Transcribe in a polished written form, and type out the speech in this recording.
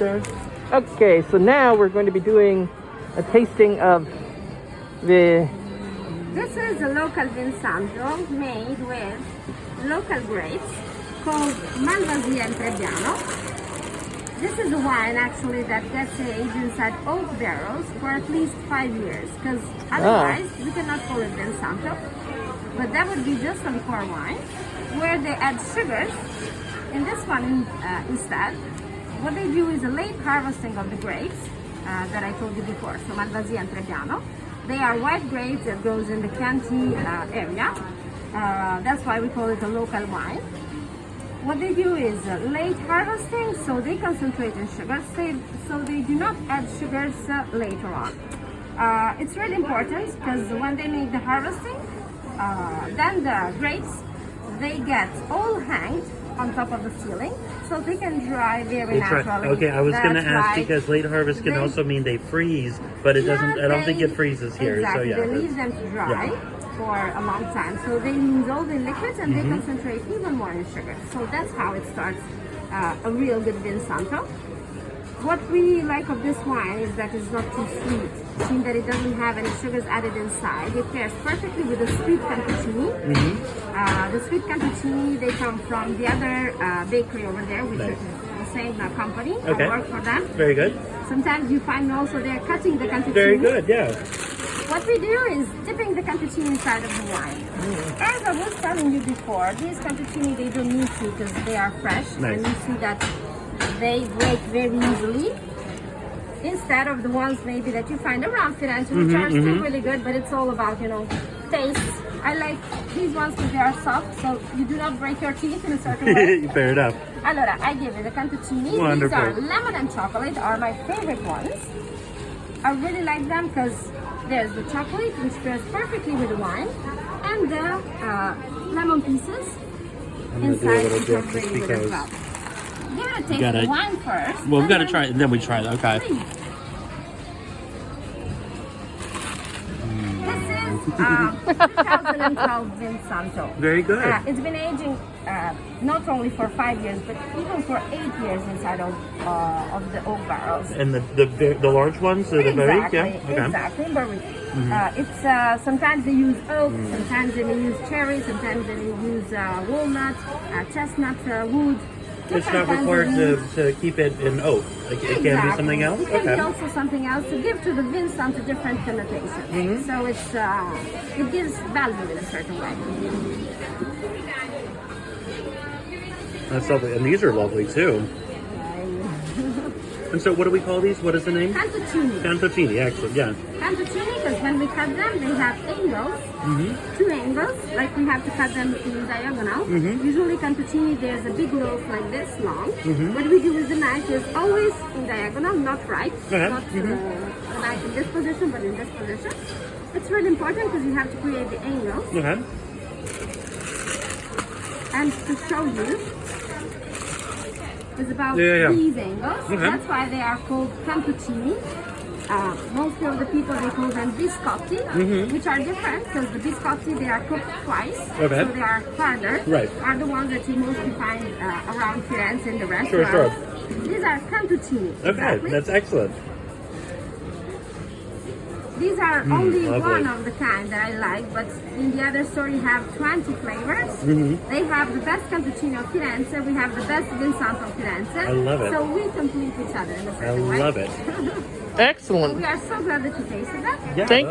Okay, so now we're going to be doing a tasting of the... This is a local Vinsanto made with local grapes called Malvasia and Trebbiano. This is a wine actually that gets aged inside oak barrels for at least 5 years, because otherwise we cannot call it Vinsanto. But that would be just a liqueur wine where they add sugars. In this one instead, what they do is a late harvesting of the grapes that I told you before, so Malvasia and Trebbiano. They are white grapes that grows in the Chianti area. That's why we call it a local wine. What they do is late harvesting, so they concentrate in sugars, so they do not add sugars later on. It's really important because when they make the harvesting, then the grapes, they get all hanged on top of the ceiling, so they can dry very naturally. Okay, I was going to ask right. because late harvest can also mean they freeze, but it doesn't. I don't think it freezes here. Exactly. So yeah, they leave them to dry for a long time, so they lose all the liquids and they concentrate even more in sugar. So that's how it starts a real good Vinsanto. What we like of this wine is that it's not too sweet, meaning that it doesn't have any sugars added inside. It pairs perfectly with the sweet cantuccini. The sweet cantuccini, they come from the other bakery over there, which is the same company. Okay. I work for them. Very good. Sometimes you find also they're cutting the cantuccini. Very good, yeah. What we do is dipping the cantuccini inside of the wine. As I was telling you before, these cantuccini, they don't need to because they are fresh. Nice. And you see that they break very easily. Instead of the ones maybe that you find around Florence, which are still really good, but it's all about, taste. I like these ones because they are soft, so you do not break your teeth in a certain way. Fair enough. Allora, I give you the cantuccini. Wonderful. These are lemon and chocolate, are my favorite ones. I really like them because there's the chocolate, which pairs perfectly with the wine, and the lemon pieces inside incorporated with it as well. You're gonna taste the wine first. Well, we've got to try it, and then we try it. Okay. This is 2012 Vinsanto. Very good. It's been aging not only for 5 years, but even for 8 years inside of the oak barrels. And the large ones, the barrique, yeah. Okay. Exactly, barrique. It's sometimes they use oak, sometimes they may use cherry, sometimes they may use walnut, chestnut wood. It's not required to keep it in oak. Like it can be something else. It can be also something else to give to the Vinsanto different connotations. So it gives value in a certain way. That's lovely, and these are lovely too. And so, what do we call these? What is the name? Cantuccini. Cantuccini, excellent. Yeah. Cantuccini, because when we cut them, they have angles, 2 angles, like we have to cut them in diagonal. Usually cantuccini, there's a big loaf like this long. What we do with the knife is always in diagonal, not right. Not the knife in this position, but in this position. It's really important because you have to create the angles. And to show you, it's about these angles. That's why they are called cantuccini. Most of the people, they call them biscotti, which are different because the biscotti, they are cooked twice, so they are harder. Are the ones that you mostly find around Florence in the restaurants. These are cantuccini. Okay, that's excellent. These are only one of the kind that I like, but in the other store you have 20 flavors. They have the best cantuccini of Firenze, we have the best Vinsanto of Firenze. I love it. So we complete each other in a certain way. I love it. Excellent. We are so glad that you tasted that. Yeah. Thank